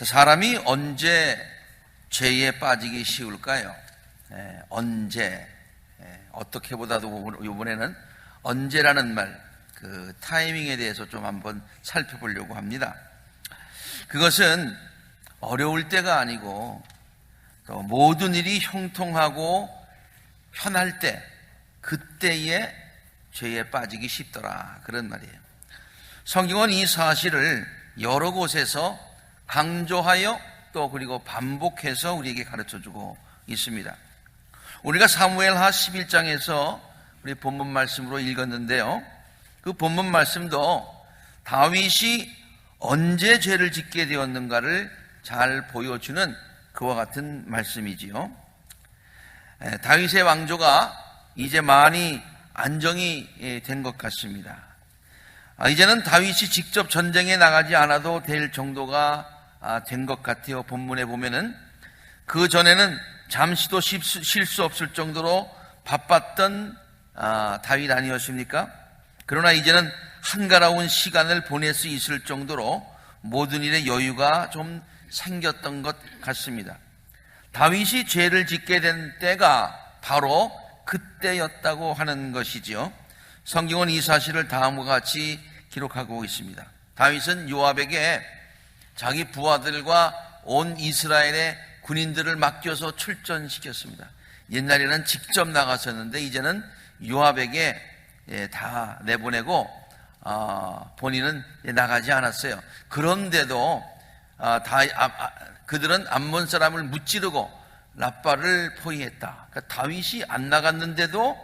사람이 언제 죄에 빠지기 쉬울까요? 언제, 어떻게 보다도 이번에는 언제라는 말, 그 타이밍에 대해서 좀 한번 살펴보려고 합니다. 그것은 어려울 때가 아니고 또 모든 일이 형통하고 편할 때, 그때에 죄에 빠지기 쉽더라, 그런 말이에요. 성경은 이 사실을 여러 곳에서 강조하여 또 그리고 반복해서 우리에게 가르쳐주고 있습니다. 우리가 사무엘하 11장에서 우리 본문 말씀으로 읽었는데요, 그 본문 말씀도 다윗이 언제 죄를 짓게 되었는가를 잘 보여주는 그와 같은 말씀이지요. 다윗의 왕조가 이제 많이 안정이 된 것 같습니다. 이제는 다윗이 직접 전쟁에 나가지 않아도 될 정도가 된 것 같아요. 본문에 보면은 그 전에는 잠시도 쉴 수 없을 정도로 바빴던 다윗 아니었습니까? 그러나 이제는 한가로운 시간을 보낼 수 있을 정도로 모든 일에 여유가 좀 생겼던 것 같습니다. 다윗이 죄를 짓게 된 때가 바로 그때였다고 하는 것이지요. 성경은 이 사실을 다음과 같이 기록하고 있습니다. 다윗은 요압에게 자기 부하들과 온 이스라엘의 군인들을 맡겨서 출전시켰습니다. 옛날에는 직접 나갔었는데 이제는 요압에게 다 내보내고 본인은 나가지 않았어요. 그런데도 그들은 암몬 사람을 무찌르고 라빠를 포위했다. 그러니까 다윗이 안 나갔는데도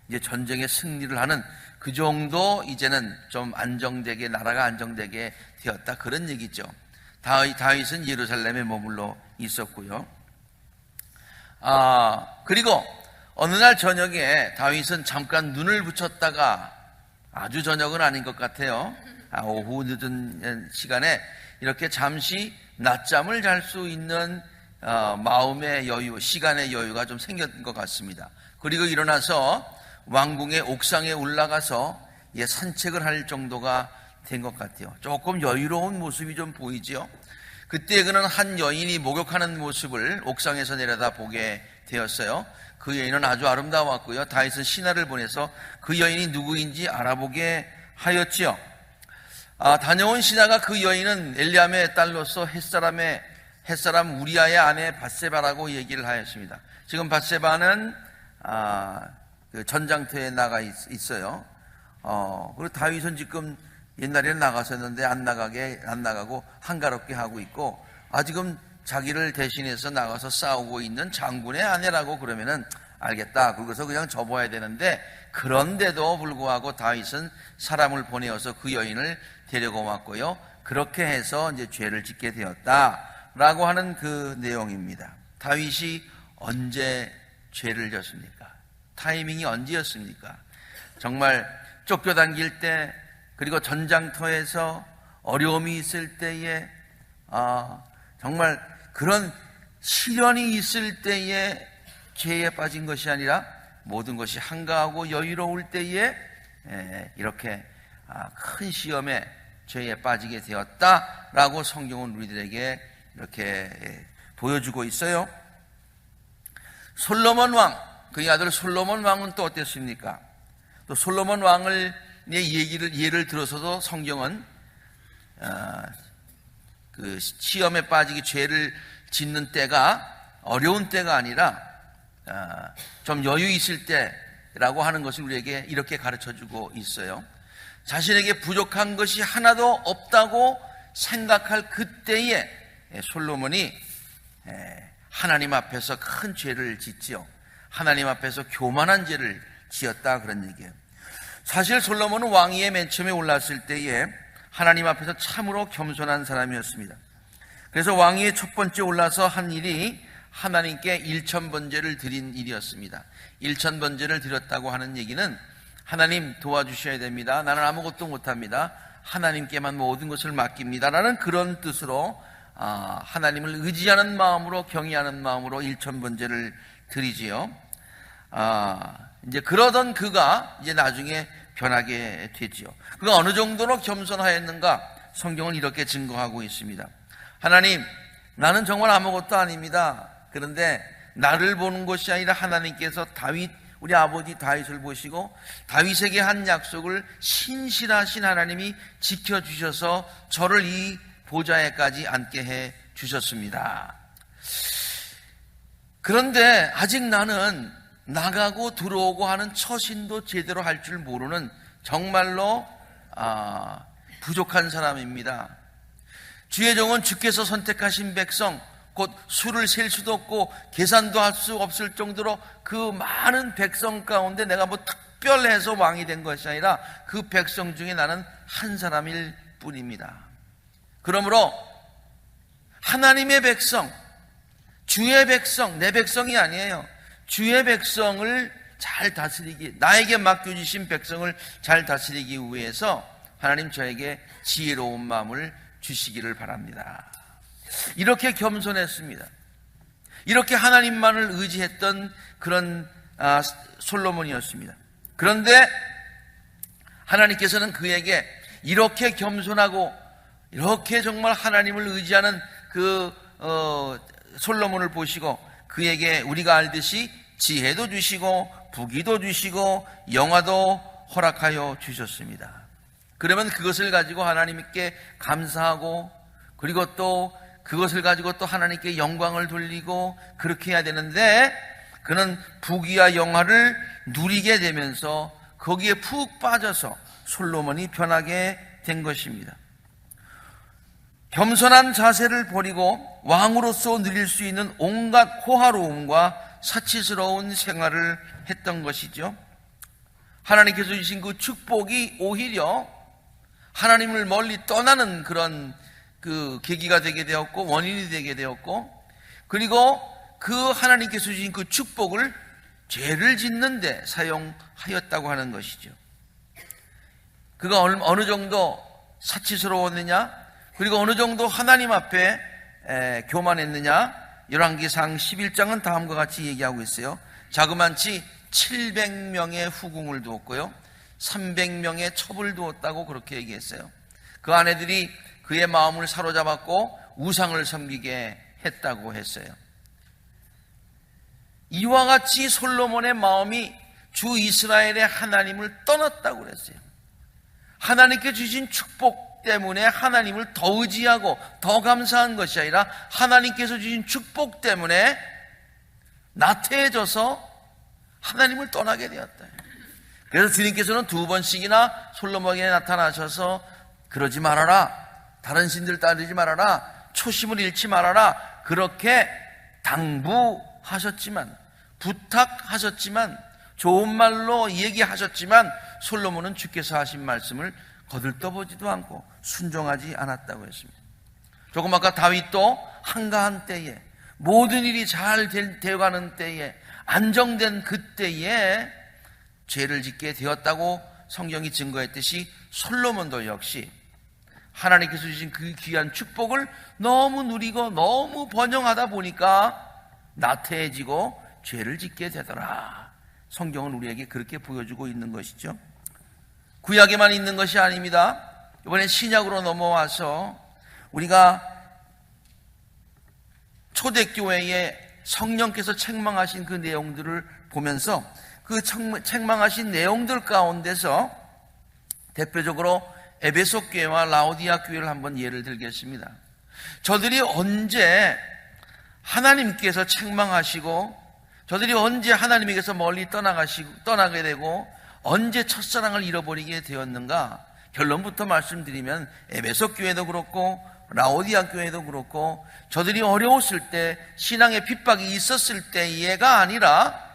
이제 전쟁에 승리를 하는 그 정도, 이제는 좀 안정되게, 나라가 안정되게 되었다, 그런 얘기죠. 다윗은 예루살렘에 머물러 있었고요. 그리고 어느 날 저녁에 다윗은 잠깐 눈을 붙였다가, 아주 저녁은 아닌 것 같아요, 오후 늦은 시간에 이렇게 잠시 낮잠을 잘 수 있는 마음의 여유, 시간의 여유가 좀 생긴 것 같습니다. 그리고 일어나서 왕궁의 옥상에 올라가서 산책을 할 정도가 된 것 같아요. 조금 여유로운 모습이 좀 보이지요. 그때 그는 한 여인이 목욕하는 모습을 옥상에서 내려다 보게 되었어요. 그 여인은 아주 아름다웠고요. 다윗은 신하를 보내서 그 여인이 누구인지 알아보게 하였지요. 다녀온 신하가 그 여인은 엘리암의 딸로서 햇사람 우리아의 아내 밧세바라고 얘기를 하였습니다. 지금 밧세바는 그 전장터에 나가 있어요. 그리고 다윗은 지금 옛날에는 나갔었는데 안 나가고 한가롭게 하고 있고, 지금 자기를 대신해서 나가서 싸우고 있는 장군의 아내라고 그러면은 알겠다, 그러고서 그냥 접어야 되는데, 그런데도 불구하고 다윗은 사람을 보내어서 그 여인을 데리고 왔고요. 그렇게 해서 이제 죄를 짓게 되었다라고 하는 그 내용입니다. 다윗이 언제 죄를 졌습니까? 타이밍이 언제였습니까? 정말 쫓겨다닐 때, 그리고 전장터에서 어려움이 있을 때에, 정말 그런 시련이 있을 때에 죄에 빠진 것이 아니라 모든 것이 한가하고 여유로울 때에 이렇게 큰 시험에 죄에 빠지게 되었다라고 성경은 우리들에게 이렇게 보여주고 있어요. 솔로몬 왕, 그의 아들 솔로몬 왕은 또 어땠습니까? 또 솔로몬 왕을 예를 들어서도 성경은 그 시험에 빠지기, 죄를 짓는 때가 어려운 때가 아니라 좀 여유 있을 때라고 하는 것을 우리에게 이렇게 가르쳐주고 있어요. 자신에게 부족한 것이 하나도 없다고 생각할 그때에 솔로몬이 하나님 앞에서 큰 죄를 짓지요. 하나님 앞에서 교만한 죄를 지었다, 그런 얘기예요. 사실 솔로몬은 왕위에 맨 처음에 올랐을 때에 하나님 앞에서 참으로 겸손한 사람이었습니다. 그래서 왕위에 첫 번째 올라서 한 일이 하나님께 1000번제를 드린 일이었습니다. 1000번제를 드렸다고 하는 얘기는 하나님 도와주셔야 됩니다, 나는 아무것도 못합니다, 하나님께만 모든 것을 맡깁니다 라는 그런 뜻으로 하나님을 의지하는 마음으로, 경외하는 마음으로 1000번제를 드리지요. 이제 그러던 그가 이제 나중에 변하게 되지요. 그가 어느 정도로 겸손하였는가 성경은 이렇게 증거하고 있습니다. 하나님, 나는 정말 아무것도 아닙니다. 그런데 나를 보는 것이 아니라 하나님께서 우리 아버지 다윗을 보시고 다윗에게 한 약속을 신실하신 하나님이 지켜주셔서 저를 이 보좌에까지 앉게 해 주셨습니다. 그런데 아직 나는 나가고 들어오고 하는 처신도 제대로 할 줄 모르는 정말로 부족한 사람입니다. 주의 종은 주께서 선택하신 백성, 곧 수를 셀 수도 없고 계산도 할 수 없을 정도로 그 많은 백성 가운데 내가 뭐 특별해서 왕이 된 것이 아니라 그 백성 중에 나는 한 사람일 뿐입니다. 그러므로 하나님의 백성, 주의 백성, 내 백성이 아니에요. 주의 백성을 잘 다스리기, 나에게 맡겨주신 백성을 잘 다스리기 위해서 하나님 저에게 지혜로운 마음을 주시기를 바랍니다. 이렇게 겸손했습니다. 이렇게 하나님만을 의지했던 그런 솔로몬이었습니다. 그런데 하나님께서는 그에게 이렇게 겸손하고 이렇게 정말 하나님을 의지하는 솔로몬을 보시고 그에게 우리가 알듯이 지혜도 주시고 부귀도 주시고 영화도 허락하여 주셨습니다. 그러면 그것을 가지고 하나님께 감사하고 그리고 또 그것을 가지고 또 하나님께 영광을 돌리고 그렇게 해야 되는데 그는 부귀와 영화를 누리게 되면서 거기에 푹 빠져서 솔로몬이 변하게 된 것입니다. 겸손한 자세를 버리고 왕으로서 누릴 수 있는 온갖 호화로움과 사치스러운 생활을 했던 것이죠. 하나님께서 주신 그 축복이 오히려 하나님을 멀리 떠나는 그런 계기가 되게 되었고 원인이 되게 되었고 그리고 그 하나님께서 주신 그 축복을 죄를 짓는 데 사용하였다고 하는 것이죠. 그가 어느 정도 사치스러웠느냐 그리고 어느 정도 하나님 앞에 교만했느냐 열왕기상 11장은 다음과 같이 얘기하고 있어요. 자그만치 700명의 후궁을 두었고요 300명의 첩을 두었다고 그렇게 얘기했어요. 그 아내들이 그의 마음을 사로잡았고 우상을 섬기게 했다고 했어요. 이와 같이 솔로몬의 마음이 주 이스라엘의 하나님을 떠났다고 그랬어요. 하나님께 주신 축복 때문에 하나님을 더 의지하고 더 감사한 것이 아니라 하나님께서 주신 축복 때문에 나태해져서 하나님을 떠나게 되었다. 그래서 주님께서는 2번씩이나 솔로몬에게 나타나셔서 그러지 말아라, 다른 신들 따르지 말아라, 초심을 잃지 말아라 그렇게 당부하셨지만 부탁하셨지만 좋은 말로 얘기하셨지만 솔로몬은 주께서 하신 말씀을 거들떠보지도 않고 순종하지 않았다고 했습니다. 조금 아까 다윗도 한가한 때에 모든 일이 잘 되어가는 때에 안정된 그때에 죄를 짓게 되었다고 성경이 증거했듯이 솔로몬도 역시 하나님께서 주신 그 귀한 축복을 너무 누리고 너무 번영하다 보니까 나태해지고 죄를 짓게 되더라. 성경은 우리에게 그렇게 보여주고 있는 것이죠. 구약에만 있는 것이 아닙니다. 이번에 신약으로 넘어와서 우리가 초대교회에 성령께서 책망하신 그 내용들을 보면서 그 책망하신 내용들 가운데서 대표적으로 에베소 교회와 라오디아 교회를 한번 예를 들겠습니다. 저들이 언제 하나님께서 책망하시고 저들이 언제 하나님에게서 멀리 떠나게 되고 언제 첫사랑을 잃어버리게 되었는가? 결론부터 말씀드리면 에베소 교회도 그렇고 라오디아 교회도 그렇고 저들이 어려웠을 때 신앙의 핍박이 있었을 때가 아니라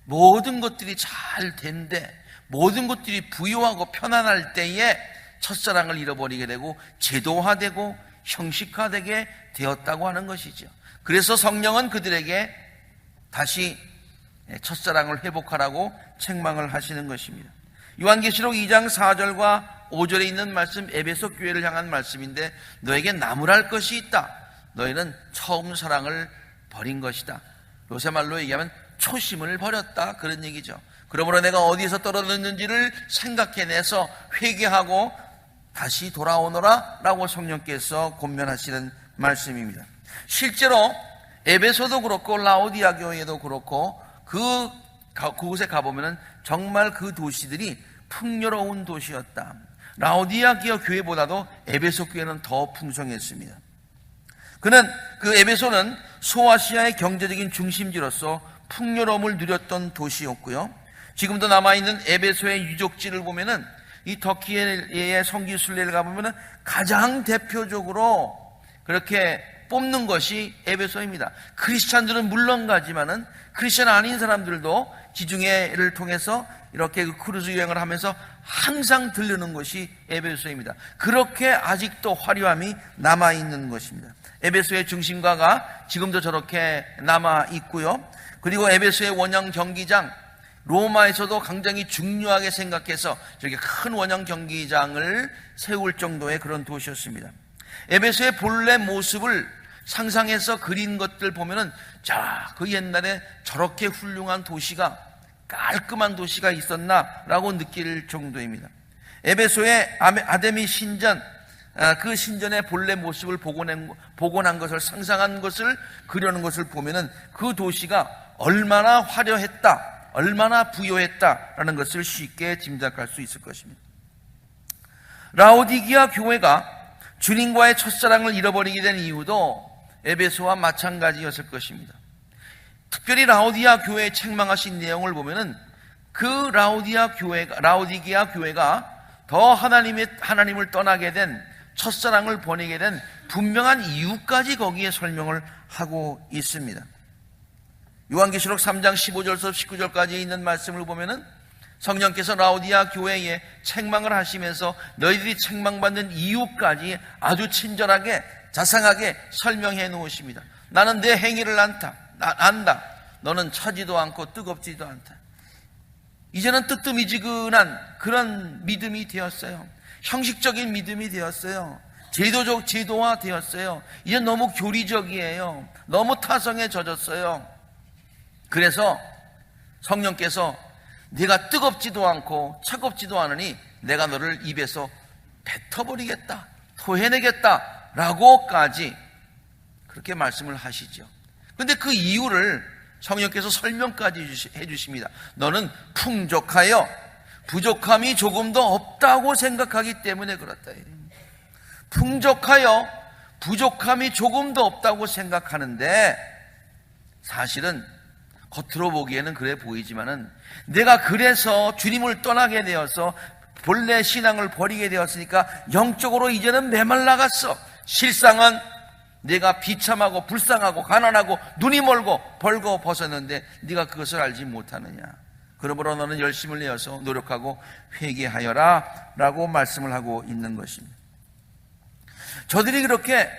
모든 것들이 잘 된데 모든 것들이 부유하고 편안할 때에 첫사랑을 잃어버리게 되고 제도화되고 형식화되게 되었다고 하는 것이죠. 그래서 성령은 그들에게 다시 첫사랑을 회복하라고 책망을 하시는 것입니다. 요한계시록 2장 4절과 5절에 있는 말씀, 에베소 교회를 향한 말씀인데 너에게 나무랄 것이 있다. 너희는 처음 사랑을 버린 것이다. 요새 말로 얘기하면 초심을 버렸다, 그런 얘기죠. 그러므로 내가 어디에서 떨어졌는지를 생각해내서 회개하고 다시 돌아오너라 라고 성령께서 권면하시는 말씀입니다. 실제로 에베소도 그렇고 라오디아 교회도 그렇고 그곳에 가보면 정말 그 도시들이 풍요로운 도시였다. 라오디아 교회보다도 에베소 교회는 더 풍성했습니다. 그 에베소는 소아시아의 경제적인 중심지로서 풍요로움을 누렸던 도시였고요. 지금도 남아있는 에베소의 유적지를 보면은 이 터키의 성지 순례를 가보면은 가장 대표적으로 그렇게 뽑는 것이 에베소입니다. 크리스찬들은 물론 가지만은 크리스찬 아닌 사람들도 지중해를 통해서 이렇게 크루즈 여행을 하면서 항상 들르는 것이 에베소입니다. 그렇게 아직도 화려함이 남아있는 것입니다. 에베소의 중심가가 지금도 저렇게 남아있고요. 그리고 에베소의 원형 경기장, 로마에서도 굉장히 중요하게 생각해서 저렇게 큰 원형 경기장을 세울 정도의 그런 도시였습니다. 에베소의 본래 모습을 상상해서 그린 것들 보면은 그 옛날에 저렇게 훌륭한 도시가, 깔끔한 도시가 있었나라고 느낄 정도입니다. 에베소의 아데미 신전, 그 신전의 본래 모습을 복원한 것을, 상상한 것을 그려는 것을 보면은 그 도시가 얼마나 화려했다, 얼마나 부요했다라는 것을 쉽게 짐작할 수 있을 것입니다. 라오디기아 교회가 주님과의 첫사랑을 잃어버리게 된 이유도 에베소와 마찬가지였을 것입니다. 특별히 라오디아 교회에 책망하신 내용을 보면은 그 라오디기아 교회가 더 하나님을 떠나게 된, 첫사랑을 버리게 된 분명한 이유까지 거기에 설명을 하고 있습니다. 요한계시록 3장 15절에서 19절까지 있는 말씀을 보면은 성령께서 라오디아 교회에 책망을 하시면서 너희들이 책망받는 이유까지 아주 친절하게 자상하게 설명해 놓으십니다. 나는 내 행위를 안다. 너는 차지도 않고 뜨겁지도 않다. 이제는 뜨뜻미지근한 그런 믿음이 되었어요. 형식적인 믿음이 되었어요. 제도화 되었어요. 이제 너무 교리적이에요. 너무 타성에 젖었어요. 그래서 성령께서 네가 뜨겁지도 않고 차갑지도 않으니 내가 너를 입에서 뱉어버리겠다, 토해내겠다 라고까지 그렇게 말씀을 하시죠. 그런데 그 이유를 성령께서 설명까지 해주십니다. 너는 풍족하여 부족함이 조금도 없다고 생각하기 때문에 그렇다. 풍족하여 부족함이 조금도 없다고 생각하는데 사실은 겉으로 보기에는 그래 보이지만은 내가 그래서 주님을 떠나게 되어서 본래 신앙을 버리게 되었으니까 영적으로 이제는 메말라갔어. 실상은 내가 비참하고 불쌍하고 가난하고 눈이 멀고 벌거 벗었는데 네가 그것을 알지 못하느냐. 그러므로 너는 열심을 내어서 노력하고 회개하여라 라고 말씀을 하고 있는 것입니다. 저들이 그렇게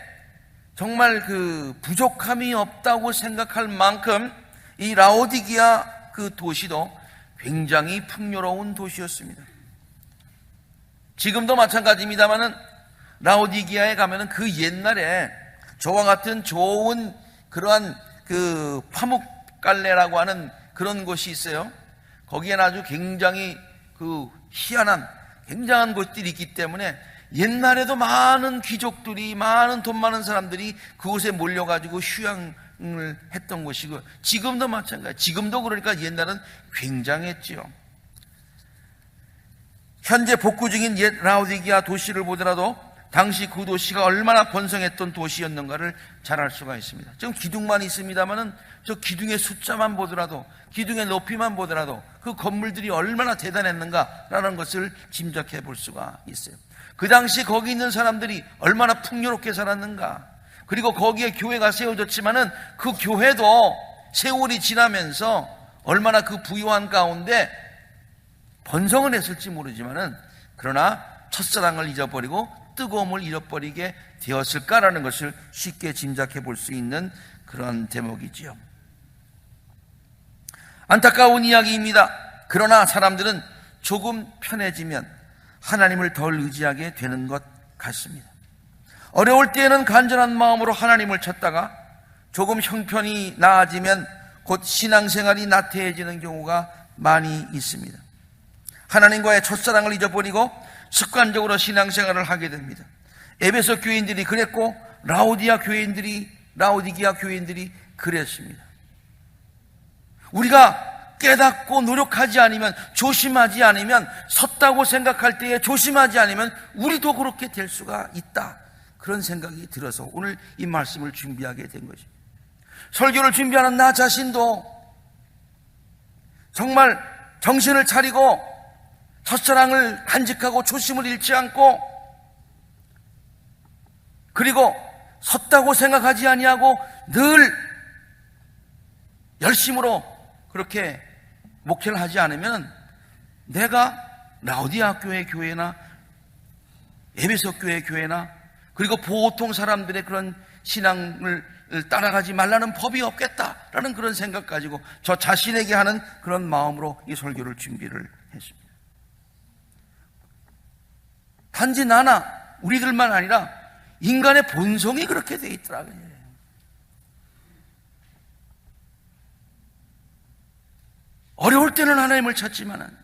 정말 그 부족함이 없다고 생각할 만큼 이 라오디기아 그 도시도 굉장히 풍요로운 도시였습니다. 지금도 마찬가지입니다만은 라오디기아에 가면은 그 옛날에 저와 같은 좋은 그러한 그 화목갈래라고 하는 그런 곳이 있어요. 거기에는 아주 굉장히 그 희한한 굉장한 곳들이 있기 때문에 옛날에도 많은 귀족들이, 많은 돈 많은 사람들이 그곳에 몰려가지고 휴양을 했던 곳이고 지금도 마찬가지. 지금도 그러니까 옛날은 굉장했지요. 현재 복구 중인 옛 라오디기아 도시를 보더라도 당시 그 도시가 얼마나 번성했던 도시였는가를 잘 알 수가 있습니다. 지금 기둥만 있습니다만은 저 기둥의 숫자만 보더라도, 기둥의 높이만 보더라도 그 건물들이 얼마나 대단했는가라는 것을 짐작해 볼 수가 있어요. 그 당시 거기 있는 사람들이 얼마나 풍요롭게 살았는가. 그리고 거기에 교회가 세워졌지만은 그 교회도 세월이 지나면서 얼마나 그 부유한 가운데 번성을 했을지 모르지만은 그러나 첫사랑을 잊어버리고 뜨거움을 잃어버리게 되었을까라는 것을 쉽게 짐작해 볼 수 있는 그런 대목이지요. 안타까운 이야기입니다. 그러나 사람들은 조금 편해지면 하나님을 덜 의지하게 되는 것 같습니다. 어려울 때에는 간절한 마음으로 하나님을 찾다가 조금 형편이 나아지면 곧 신앙생활이 나태해지는 경우가 많이 있습니다. 하나님과의 첫사랑을 잊어버리고 습관적으로 신앙생활을 하게 됩니다. 에베소 교인들이 그랬고 라오디게아 교인들이 그랬습니다. 우리가 깨닫고 노력하지 않으면, 조심하지 않으면, 섰다고 생각할 때에 조심하지 않으면 우리도 그렇게 될 수가 있다, 그런 생각이 들어서 오늘 이 말씀을 준비하게 된 것입니다. 설교를 준비하는 나 자신도 정말 정신을 차리고 첫사랑을 간직하고 초심을 잃지 않고, 그리고 섰다고 생각하지 아니하고 늘 열심으로 그렇게 목회를 하지 않으면 내가 라오디게아 교회 교회나 에베소 교회 교회나 그리고 보통 사람들의 그런 신앙을 따라가지 말라는 법이 없겠다라는 그런 생각 가지고 저 자신에게 하는 그런 마음으로 이 설교를 준비를 했습니다. 단지 나나 우리들만 아니라 인간의 본성이 그렇게 돼 있더라고요. 어려울 때는 하나님을 찾지만은,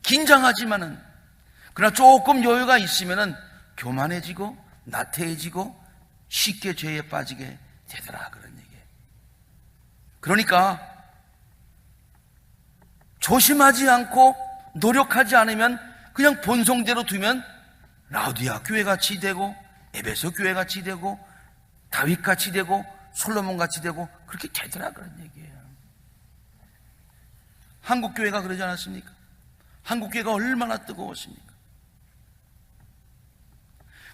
긴장하지만은, 그러나 조금 여유가 있으면은 교만해지고 나태해지고 쉽게 죄에 빠지게 되더라, 그런 얘기예요. 그러니까 조심하지 않고 노력하지 않으면 그냥 본성대로 두면 라오디게아 교회같이 되고 에베소 교회같이 되고 다윗같이 되고 솔로몬같이 되고 그렇게 되더라, 그런 얘기예요. 한국교회가 그러지 않았습니까? 한국교회가 얼마나 뜨거웠습니까?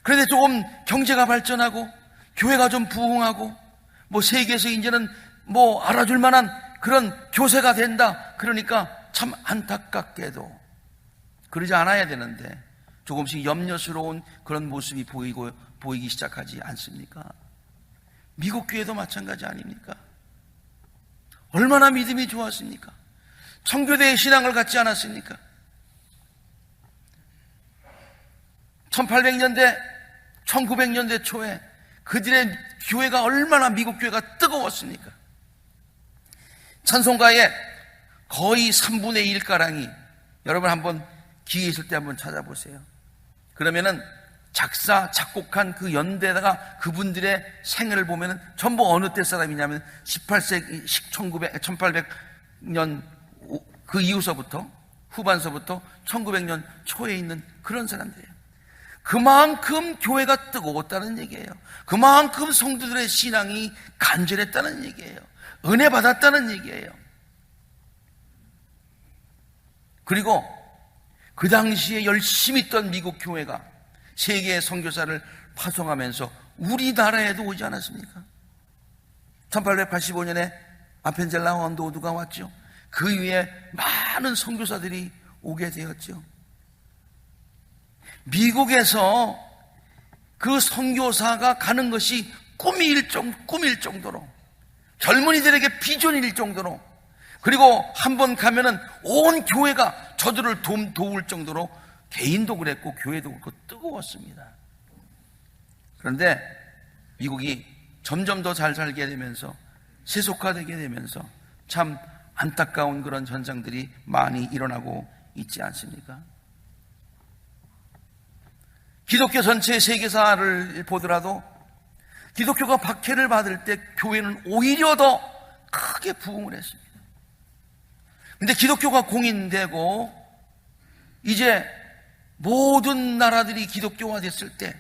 그런데 조금 경제가 발전하고 교회가 좀 부흥하고 뭐 세계에서 이제는 뭐 알아줄 만한 그런 교세가 된다, 그러니까 참 안타깝게도 그러지 않아야 되는데 조금씩 염려스러운 그런 모습이 보이기 시작하지 않습니까? 미국 교회도 마찬가지 아닙니까? 얼마나 믿음이 좋았습니까? 청교대의 신앙을 갖지 않았습니까? 1800년대 1900년대 초에 그들의 교회가 얼마나, 미국 교회가 뜨거웠습니까? 찬송가의 거의 3분의 1가량이, 여러분 한번 기회 있을 때 한번 찾아보세요. 그러면은 작사, 작곡한 그 연대다가 그분들의 생애를 보면은 전부 어느 때 사람이냐면 18세기, 1800년 그 이후서부터, 후반서부터 1900년 초에 있는 그런 사람들이에요. 그만큼 교회가 뜨거웠다는 얘기예요. 그만큼 성도들의 신앙이 간절했다는 얘기예요. 은혜 받았다는 얘기예요. 그리고 그 당시에 열심히 있던 미국 교회가 세계의 선교사를 파송하면서 우리나라에도 오지 않았습니까? 1885년에 아펜젤라 원도우드가 왔죠. 그 위에 많은 선교사들이 오게 되었죠. 미국에서 그 선교사가 가는 것이 꿈일 정도로, 젊은이들에게 비전일 정도로, 그리고 한번 가면은 온 교회가 저들을 도울 정도로 개인도 그랬고 교회도 그렇고 뜨거웠습니다. 그런데 미국이 점점 더 잘 살게 되면서, 세속화되게 되면서 참 안타까운 그런 현상들이 많이 일어나고 있지 않습니까? 기독교 전체의 세계사를 보더라도 기독교가 박해를 받을 때 교회는 오히려 더 크게 부흥을 했습니다. 그런데 기독교가 공인되고 이제 모든 나라들이 기독교화 됐을 때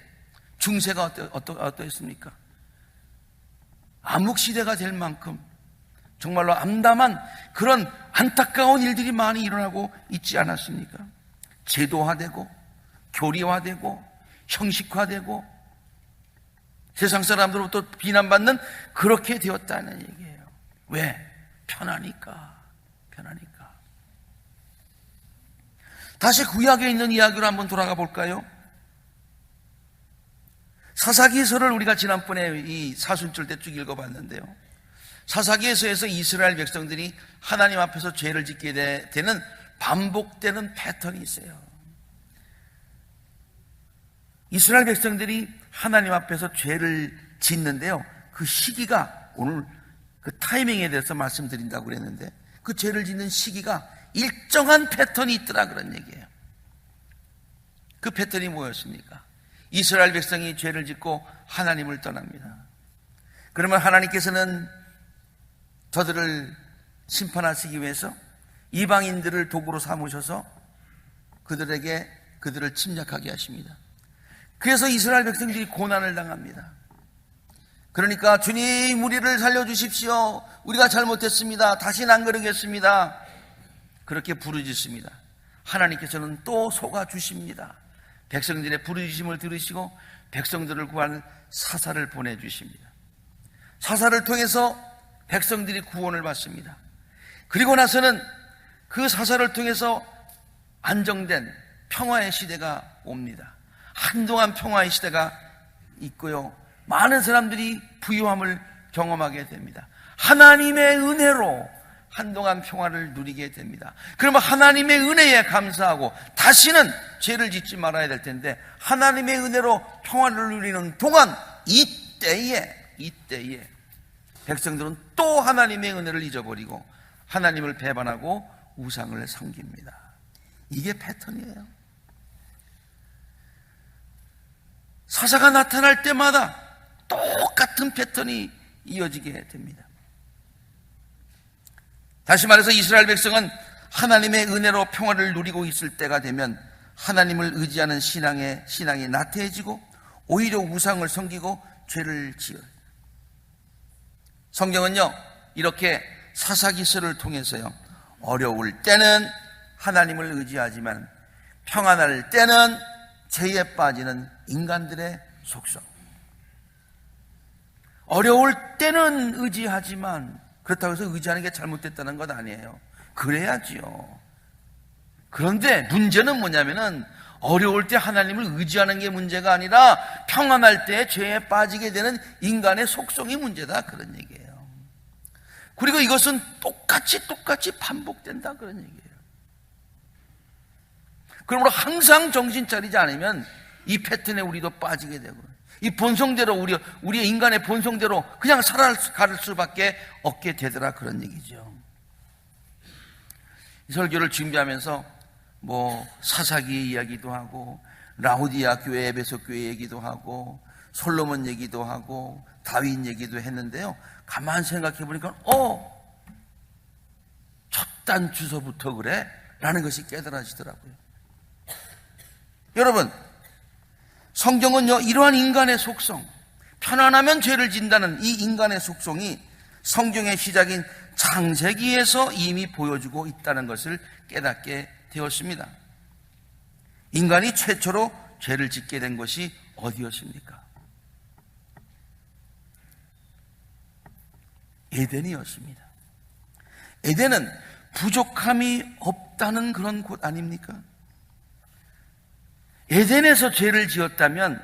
중세가 어떠했습니까? 암흑시대가 될 만큼 정말로 암담한 그런 안타까운 일들이 많이 일어나고 있지 않았습니까? 제도화되고 교리화되고 형식화되고 세상 사람들로부터 비난받는 그렇게 되었다는 얘기예요. 왜? 편하니까. 다시 구약에 있는 이야기로 한번 돌아가 볼까요? 사사기서를 우리가 지난번에 이 사순절 때 쭉 읽어봤는데요. 사사기서에서 이스라엘 백성들이 하나님 앞에서 죄를 짓게 되는 반복되는 패턴이 있어요. 이스라엘 백성들이 하나님 앞에서 죄를 짓는데요, 그 시기가, 오늘 그 타이밍에 대해서 말씀드린다고 그랬는데 그 죄를 짓는 시기가 일정한 패턴이 있더라, 그런 얘기예요. 그 패턴이 뭐였습니까? 이스라엘 백성이 죄를 짓고 하나님을 떠납니다. 그러면 하나님께서는 저들을 심판하시기 위해서 이방인들을 도구로 삼으셔서 그들을 침략하게 하십니다. 그래서 이스라엘 백성들이 고난을 당합니다. 그러니까 주님, 우리를 살려주십시오. 우리가 잘못했습니다. 다시는 안 그러겠습니다. 그렇게 부르짖습니다. 하나님께서는 또 속아주십니다. 백성들의 부르짖음을 들으시고 백성들을 구하는 사사를 보내주십니다. 사사를 통해서 백성들이 구원을 받습니다. 그리고 나서는 그 사사를 통해서 안정된 평화의 시대가 옵니다. 한동안 평화의 시대가 있고요, 많은 사람들이 부유함을 경험하게 됩니다. 하나님의 은혜로 한동안 평화를 누리게 됩니다. 그러면 하나님의 은혜에 감사하고 다시는 죄를 짓지 말아야 될 텐데, 하나님의 은혜로 평화를 누리는 동안 이때에 백성들은 또 하나님의 은혜를 잊어버리고 하나님을 배반하고 우상을 섬깁니다. 이게 패턴이에요. 사사가 나타날 때마다 똑같은 패턴이 이어지게 됩니다. 다시 말해서 이스라엘 백성은 하나님의 은혜로 평화를 누리고 있을 때가 되면 하나님을 의지하는 신앙이 나태해지고 오히려 우상을 섬기고 죄를 지어요. 성경은요, 이렇게 사사기서를 통해서요, 어려울 때는 하나님을 의지하지만 평안할 때는 죄에 빠지는 인간들의 속성. 어려울 때는 의지하지만 그렇다고 해서 의지하는 게 잘못됐다는 건 아니에요. 그래야지요. 그런데 문제는 뭐냐면은 어려울 때 하나님을 의지하는 게 문제가 아니라 평안할 때 죄에 빠지게 되는 인간의 속성이 문제다, 그런 얘기예요. 그리고 이것은 똑같이 반복된다, 그런 얘기예요. 그러므로 항상 정신 차리지 않으면 이 패턴에 우리도 빠지게 되고, 이 본성대로 우리의 인간의 본성대로 그냥 살아갈 수밖에 없게 되더라, 그런 얘기죠. 이 설교를 준비하면서 사사기의 이야기도 하고 라오디아 교회, 에베소 교회 얘기도 하고 솔로몬 얘기도 하고 다윗 얘기도 했는데요, 가만 생각해 보니까 첫 단 주소부터 그래? 라는 것이 깨달아지더라고요. 여러분, 성경은요, 이러한 인간의 속성, 편안하면 죄를 진다는 이 인간의 속성이 성경의 시작인 창세기에서 이미 보여주고 있다는 것을 깨닫게 되었습니다. 인간이 최초로 죄를 짓게 된 것이 어디였습니까? 에덴이었습니다. 에덴은 부족함이 없다는 그런 곳 아닙니까? 에덴에서 죄를 지었다면,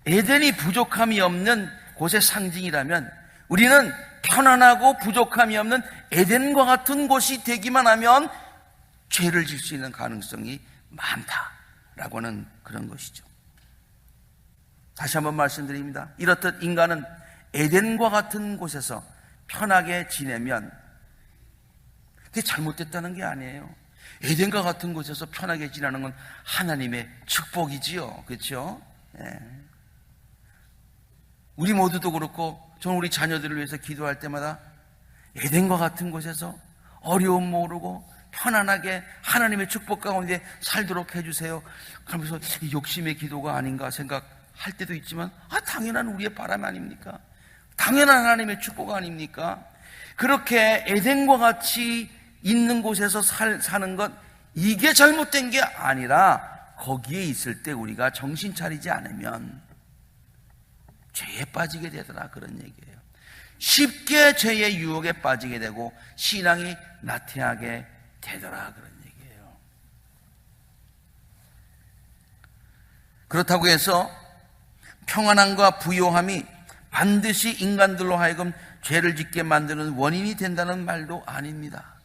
에덴이 부족함이 없는 곳의 상징이라면, 우리는 편안하고 부족함이 없는 에덴과 같은 곳이 되기만 하면 죄를 질 수 있는 가능성이 많다라고는 그런 것이죠. 다시 한번 말씀드립니다. 이렇듯 인간은 에덴과 같은 곳에서 편하게 지내면 그게 잘못됐다는 게 아니에요. 에덴과 같은 곳에서 편하게 지내는 건 하나님의 축복이지요. 그렇죠? 네. 우리 모두도 그렇고, 저는 우리 자녀들을 위해서 기도할 때마다 에덴과 같은 곳에서 어려움 모르고 편안하게 하나님의 축복 가운데 살도록 해주세요. 그러면서 욕심의 기도가 아닌가 생각할 때도 있지만, 당연한 우리의 바람 아닙니까? 당연한 하나님의 축복 아닙니까? 그렇게 에덴과 같이 있는 곳에서 사는 것, 이게 잘못된 게 아니라 거기에 있을 때 우리가 정신 차리지 않으면 죄에 빠지게 되더라, 그런 얘기예요. 쉽게 죄의 유혹에 빠지게 되고 신앙이 나태하게 되더라, 그런 얘기예요. 그렇다고 해서 평안함과 부요함이 반드시 인간들로 하여금 죄를 짓게 만드는 원인이 된다는 말도 아닙니다.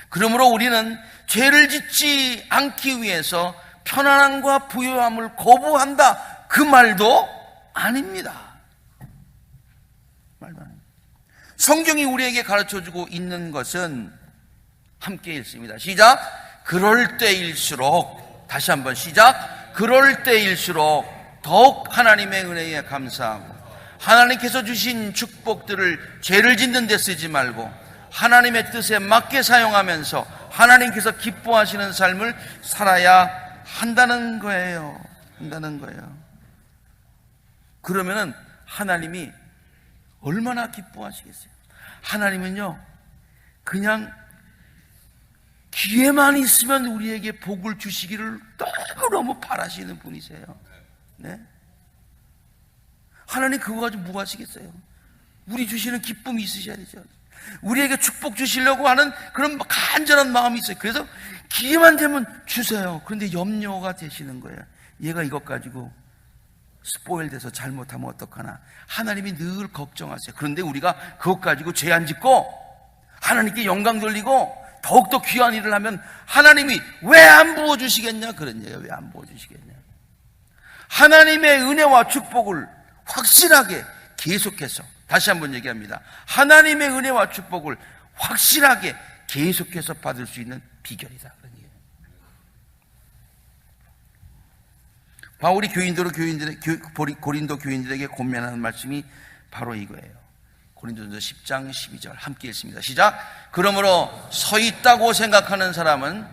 그러므로 우리는 죄를 짓지 않기 위해서 편안함과 부요함을 거부한다, 그 말도 아닙니다. 말도 아닙니다. 성경이 우리에게 가르쳐주고 있는 것은 함께 읽습니다. 시작. 그럴 때일수록, 다시 한번 시작. 그럴 때일수록 더욱 하나님의 은혜에 감사하고 하나님께서 주신 축복들을 죄를 짓는 데 쓰지 말고 하나님의 뜻에 맞게 사용하면서 하나님께서 기뻐하시는 삶을 살아야 한다는 거예요. 그러면은 하나님이 얼마나 기뻐하시겠어요? 하나님은요, 그냥 기회만 있으면 우리에게 복을 주시기를 너무너무 바라시는 분이세요. 네? 하나님 그거 가지고 뭐 하시겠어요? 우리 주시는 기쁨이 있으셔야 되죠. 우리에게 축복 주시려고 하는 그런 간절한 마음이 있어요. 그래서 기회만 되면 주세요. 그런데 염려가 되시는 거예요. 얘가 이것 가지고 스포일돼서 잘못하면 어떡하나. 하나님이 늘 걱정하세요. 그런데 우리가 그것 가지고 죄 안 짓고 하나님께 영광 돌리고 더욱더 귀한 일을 하면 하나님이 왜 안 부어주시겠냐? 그런 얘기예요. 왜 안 부어주시겠냐? 하나님의 은혜와 축복을 확실하게 계속해서, 다시 한번 얘기합니다. 하나님의 은혜와 축복을 확실하게 계속해서 받을 수 있는 비결이다. 그런 얘기예요. 바울이 고린도 교인들에게 권면하는 말씀이 바로 이거예요. 고린도전서 10장 12절 함께 읽습니다. 시작. 그러므로 서 있다고 생각하는 사람은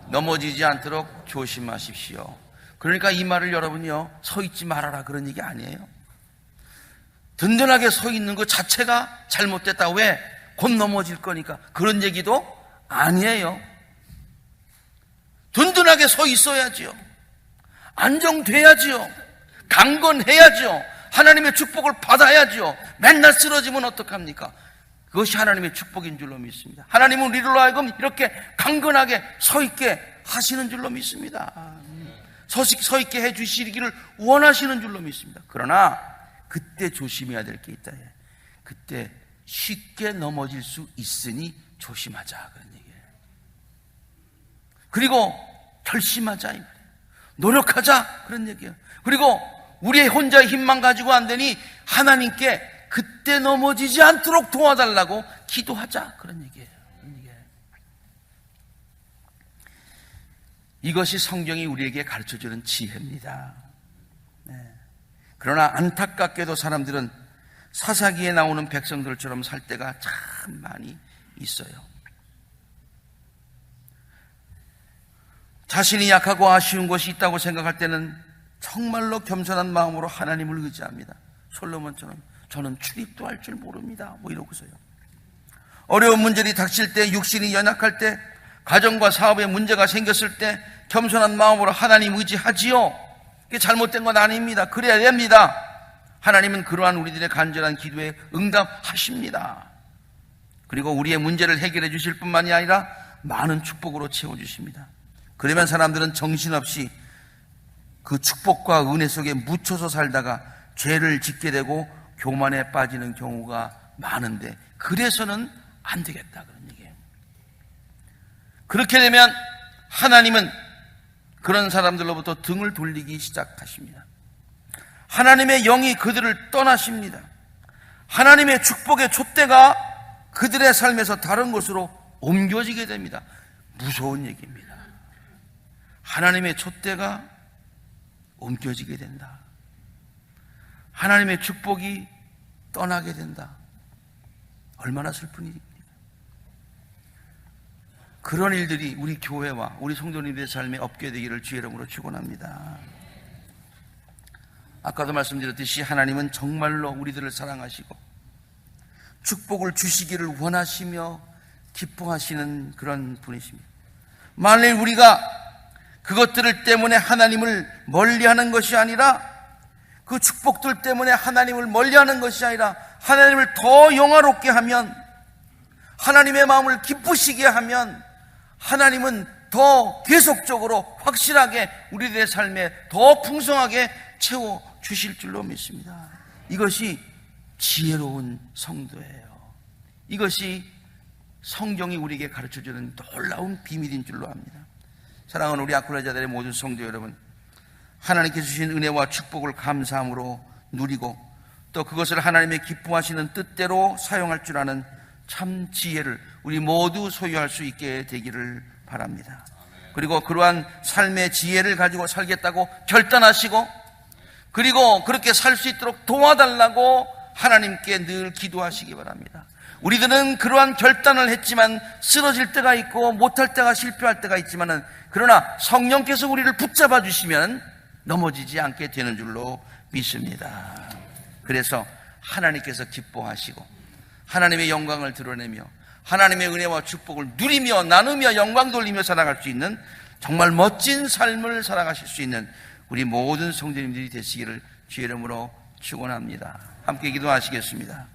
넘어지지 않도록 조심하십시오. 그러니까 이 말을 여러분이요, 서 있지 말아라 그런 얘기 아니에요. 든든하게 서 있는 것 자체가 잘못됐다. 왜? 곧 넘어질 거니까. 그런 얘기도 아니에요. 든든하게 서 있어야지요. 안정돼야지요. 강건해야지요. 하나님의 축복을 받아야지요. 맨날 쓰러지면 어떡합니까? 그것이 하나님의 축복인 줄로 믿습니다. 하나님은 우리로 하여금 이렇게 강건하게 서 있게 하시는 줄로 믿습니다. 서 있게 해 주시기를 원하시는 줄로 믿습니다. 그러나 그때 조심해야 될 게 있다. 그때 쉽게 넘어질 수 있으니 조심하자 그런 얘기예요. 그리고 결심하자 이 말이에요. 노력하자 그런 얘기예요. 그리고 우리의 혼자의 힘만 가지고 안 되니 하나님께 그때 넘어지지 않도록 도와달라고 기도하자 그런 얘기예요. 이것이 성경이 우리에게 가르쳐주는 지혜입니다. 네. 그러나 안타깝게도 사람들은 사사기에 나오는 백성들처럼 살 때가 참 많이 있어요. 자신이 약하고 아쉬운 것이 있다고 생각할 때는 정말로 겸손한 마음으로 하나님을 의지합니다. 솔로몬처럼 저는 출입도 할 줄 모릅니다. 뭐 이러고서요. 어려운 문제들이 닥칠 때, 육신이 연약할 때, 가정과 사업에 문제가 생겼을 때 겸손한 마음으로 하나님 의지하지요. 그게 잘못된 건 아닙니다. 그래야 됩니다. 하나님은 그러한 우리들의 간절한 기도에 응답하십니다. 그리고 우리의 문제를 해결해 주실 뿐만이 아니라 많은 축복으로 채워주십니다. 그러면 사람들은 정신없이 그 축복과 은혜 속에 묻혀서 살다가 죄를 짓게 되고 교만에 빠지는 경우가 많은데, 그래서는 안 되겠다 그런 얘기예요. 그렇게 되면 하나님은 그런 사람들로부터 등을 돌리기 시작하십니다. 하나님의 영이 그들을 떠나십니다. 하나님의 축복의 촛대가 그들의 삶에서 다른 곳으로 옮겨지게 됩니다. 무서운 얘기입니다. 하나님의 촛대가 옮겨지게 된다. 하나님의 축복이 떠나게 된다. 얼마나 슬픈 일입니까? 그런 일들이 우리 교회와 우리 성도님들의 삶에 없게 되기를 주의 이름으로 축원합니다. 아까도 말씀드렸듯이 하나님은 정말로 우리들을 사랑하시고 축복을 주시기를 원하시며 기뻐하시는 그런 분이십니다. 만일 우리가 그것들 때문에 하나님을 멀리하는 것이 아니라, 그 축복들 때문에 하나님을 멀리하는 것이 아니라 하나님을 더 영화롭게 하면, 하나님의 마음을 기쁘시게 하면 하나님은 더 계속적으로 확실하게 우리들의 삶에 더 풍성하게 채워주실 줄로 믿습니다. 이것이 지혜로운 성도예요. 이것이 성경이 우리에게 가르쳐주는 놀라운 비밀인 줄로 압니다. 사랑하는 우리 아쿠라자들의 모든 성도 여러분, 하나님께서 주신 은혜와 축복을 감사함으로 누리고 또 그것을 하나님의 기뻐하시는 뜻대로 사용할 줄 아는 참 지혜를 우리 모두 소유할 수 있게 되기를 바랍니다. 그리고 그러한 삶의 지혜를 가지고 살겠다고 결단하시고, 그리고 그렇게 살 수 있도록 도와달라고 하나님께 늘 기도하시기 바랍니다. 우리들은 그러한 결단을 했지만 쓰러질 때가 있고 못할 때가, 실패할 때가 있지만은, 그러나 성령께서 우리를 붙잡아 주시면 넘어지지 않게 되는 줄로 믿습니다. 그래서 하나님께서 기뻐하시고 하나님의 영광을 드러내며 하나님의 은혜와 축복을 누리며 나누며 영광 돌리며 살아갈 수 있는 정말 멋진 삶을 살아가실 수 있는 우리 모든 성도님들이 되시기를 주의 이름으로 축원합니다. 함께 기도하시겠습니다.